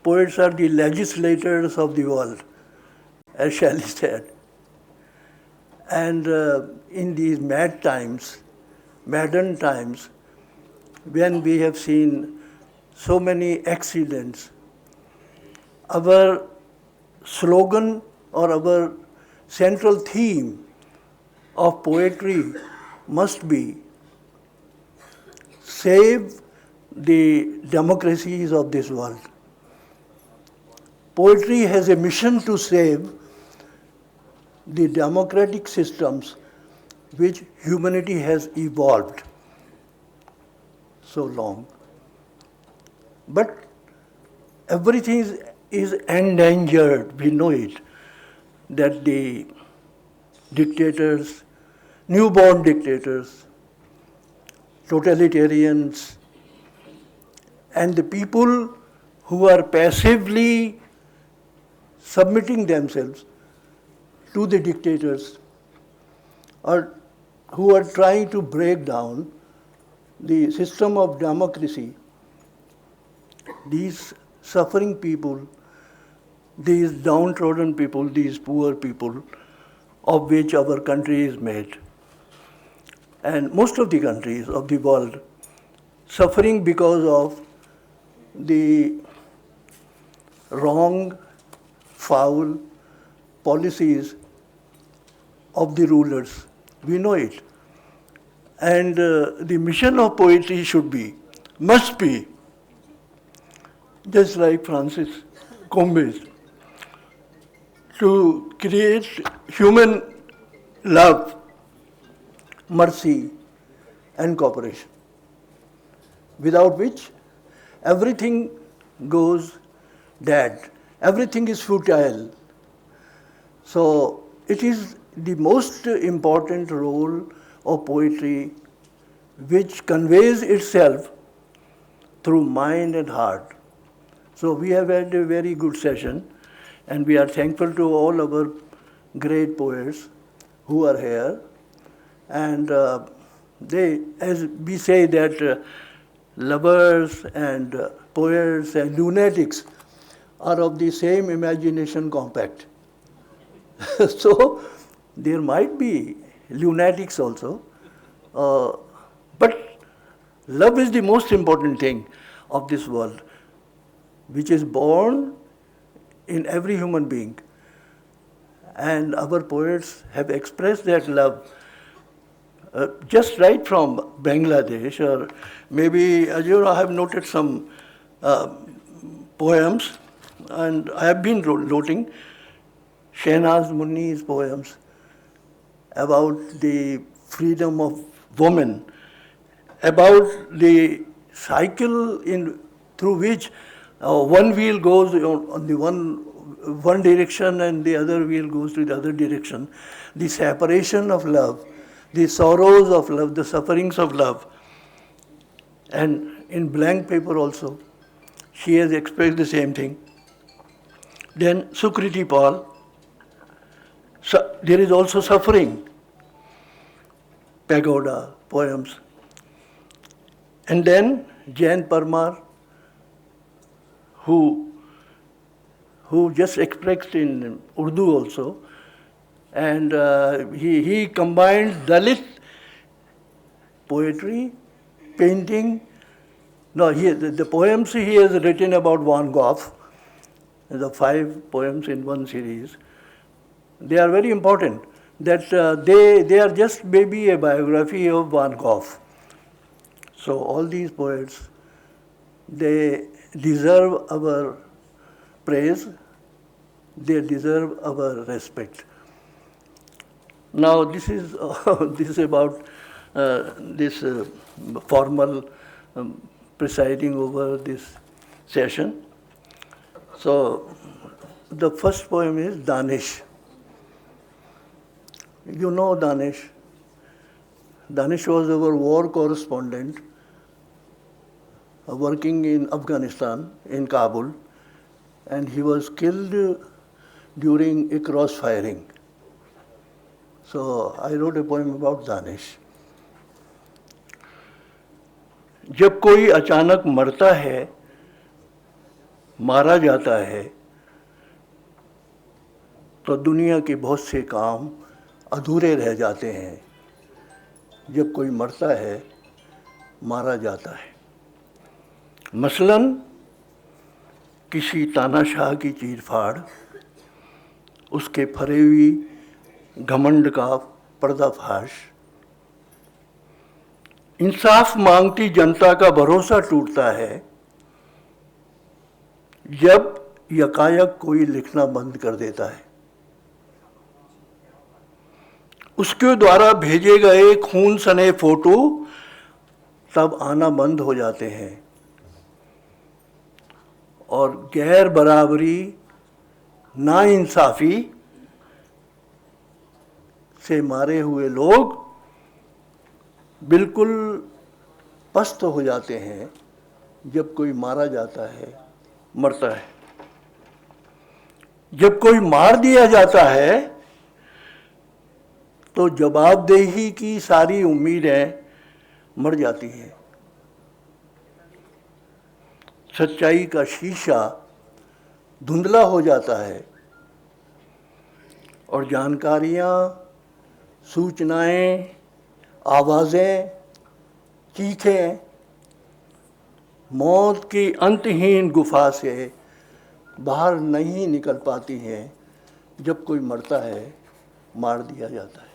Poets are the legislators of the world, as Shelley said. And in these modern times, when we have seen so many accidents, our slogan or our central theme of poetry must be save the democracies of this world. Poetry has a mission to save the democratic systems which humanity has evolved so long. But everything is endangered, we know it, that the dictators, newborn dictators, totalitarians, and the people who are passively submitting themselves to the dictators, or who are trying to break down the system of democracy, these suffering people, these downtrodden people, these poor people, of which our country is made, and most of the countries of the world, suffering because of the wrong, foul policies of the rulers. We know it. And the mission of poetry must be, just like Francis Combe's, to create human love, mercy, and cooperation, without which everything goes dead, everything is futile. So it is the most important role of poetry, which conveys itself through mind and heart. So we have had a very good session, and we are thankful to all our great poets who are here. And they, as we say that lovers and poets and lunatics are of the same imagination compact. So there might be lunatics also, but love is the most important thing of this world, which is born in every human being. And our poets have expressed that love just right from Bangladesh, or maybe, I have noted some poems, and I have been noting Shehnaz Muni's poems about the freedom of women, about the cycle through which one wheel goes on the one direction and the other wheel goes to the other direction, the separation of love, the sorrows of love, the sufferings of love. And in Blank Paper also, she has expressed the same thing. Then Sukriti Pal, there is also suffering, Pagoda poems. And then Jain Parmar, who just expressed in Urdu also, and he combined Dalit poetry, painting. No, the poems he has written about Van Gogh, the 5 poems in one series, they are very important. That they are just maybe a biography of Van Gogh. So all these poets, they deserve our praise, they deserve our respect. Now this is about this formal presiding over this session. So the first poem is Danish. You know Danish. Danish was our war correspondent working in Afghanistan, in Kabul, and he was killed during a cross firing. So I wrote a poem about Danish. जब कोई अचानक मरता है, मारा जाता है, तो दुनिया के बहुत से काम अधूरे रह जाते हैं. जब कोई मरता है, मारा जाता है. मसलन किसी तानाशाह की चीरफाड़, उसके फरेबी घमंड का पर्दाफाश, इंसाफ मांगती जनता का भरोसा टूटता है जब यकायक कोई लिखना बंद कर देता है. उसके द्वारा भेजे गए खून सने फोटो तब आना बंद हो जाते हैं और गैर बराबरी, नाइंसाफी से मारे हुए लोग बिल्कुल पस्त हो जाते हैं जब कोई मारा जाता है, मरता है। जब कोई मार दिया जाता है तो जवाबदेही की सारी उम्मीदें मर जाती हैं। सच्चाई का शीशा धुंधला हो जाता है और जानकारियां, सूचनाएं, आवाज़ें, चीखें मौत की अंतहीन गुफा से बाहर नहीं निकल पाती हैं। जब कोई मरता है, मार दिया जाता है।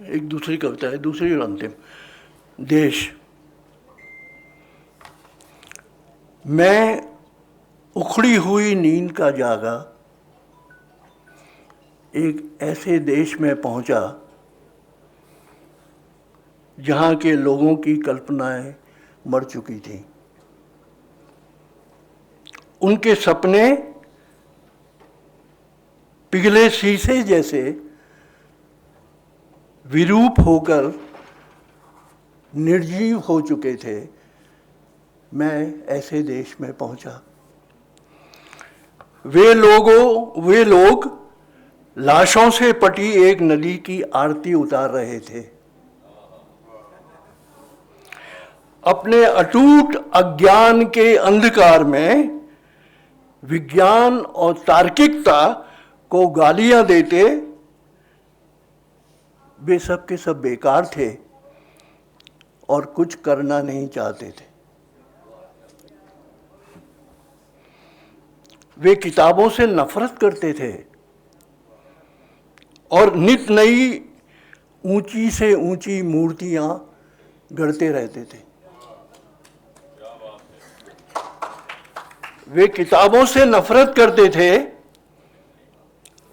एक दूसरी कविता है, दूसरी और अंतिम। देश। मैं उखड़ी हुई नींद का जागा, एक ऐसे देश में पहुंचा जहां के लोगों की कल्पनाएं मर चुकी थीं। उनके सपने पिघले शीशे जैसे विरूप होकर निर्जीव हो चुके थे। मैं ऐसे देश में पहुंचा। वे लोग लाशों से पटी एक नदी की आरती उतार रहे थे। अपने अटूट अज्ञान के अंधकार में विज्ञान और तार्किकता को गालियां देते वे सब के सब बेकार थे और कुछ करना नहीं चाहते थे। वे किताबों से नफरत करते थे और नित नई ऊंची से ऊंची मूर्तियां गढ़ते रहते थे। वे किताबों से नफरत करते थे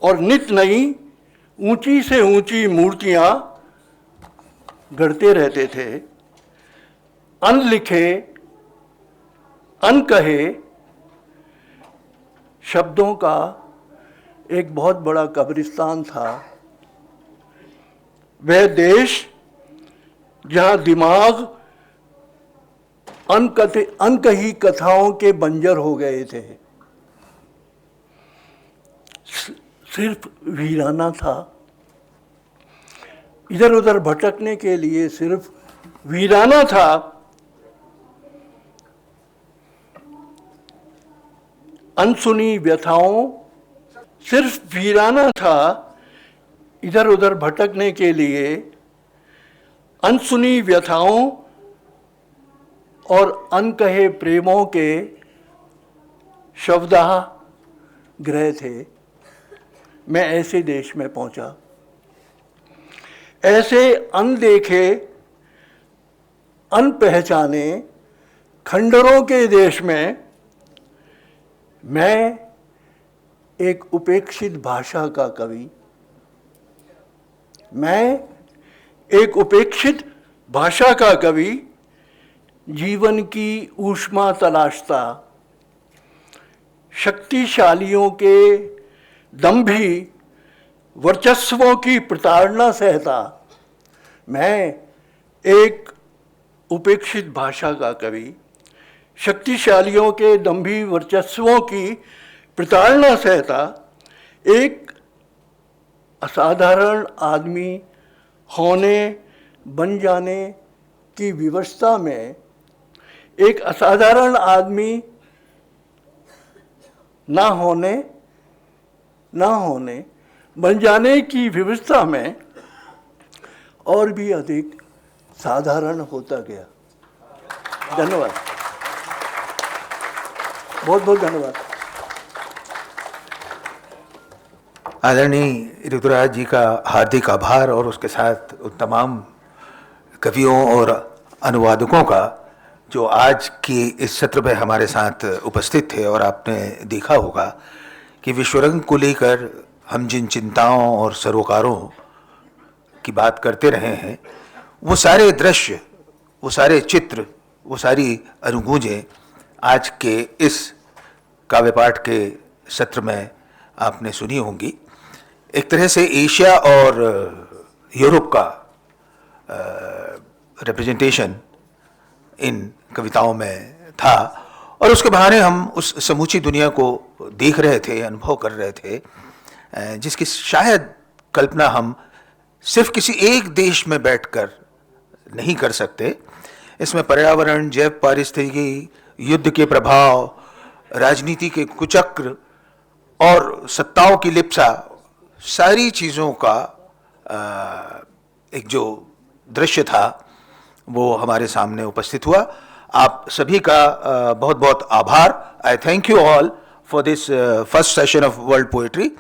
और नित नई ऊंची से ऊंची मूर्तियां गढ़ते रहते थे। अनलिखे, अनकहे शब्दों का एक बहुत बड़ा कब्रिस्तान था। वह देश जहां दिमाग अनकही कथाओं के बंजर हो गए थे, सिर्फ वीराना था। इधर उधर भटकने के लिए सिर्फ वीराना था। अनसुनी व्यथाओं, सिर्फ वीराना था। इधर उधर भटकने के लिए अनसुनी व्यथाओं और अनकहे प्रेमों के शवदाह ग्रह थे। मैं ऐसे देश में पहुंचा। ऐसे अनदेखे, अनपहचाने खंडरों के देश में मैं एक उपेक्षित भाषा का कवि, मैं एक उपेक्षित भाषा का कवि जीवन की ऊष्मा तलाशता, शक्तिशालियों के दंभी वर्चस्वों की प्रताड़ना सहता। मैं एक उपेक्षित भाषा का कवि शक्तिशालियों के दंभी वर्चस्वों की प्रताड़ना सहता एक असाधारण आदमी होने बन जाने की विवशता में, एक असाधारण आदमी ना होने बन जाने की विवशता में और भी अधिक साधारण होता गया। धन्यवाद, बहुत बहुत धन्यवाद। आदरणीय ऋतुराज जी का हार्दिक आभार और उसके साथ उन तमाम कवियों और अनुवादकों का जो आज की इस सत्र में हमारे साथ उपस्थित थे, और आपने देखा होगा कि विश्वरंग को लेकर हम जिन चिंताओं और सरोकारों की बात करते रहे हैं, वो सारे दृश्य, वो सारे चित्र, वो सारी अनुगूंजें आज के इस काव्य पाठ के सत्र में आपने सुनी होंगी। एक तरह से एशिया और यूरोप का रिप्रेजेंटेशन इन कविताओं में था, और उसके बहाने हम उस समूची दुनिया को देख रहे थे, अनुभव कर रहे थे, जिसकी शायद कल्पना हम सिर्फ किसी एक देश में बैठकर नहीं कर सकते। इसमें पर्यावरण, जैव पारिस्थितिकी, युद्ध के प्रभाव, राजनीति के कुचक्र और सत्ताओं की लिप्सा, सारी चीज़ों का एक जो दृश्य था वो हमारे सामने उपस्थित हुआ। आप सभी का बहुत बहुत आभार। आई thank you all for this first session of world poetry.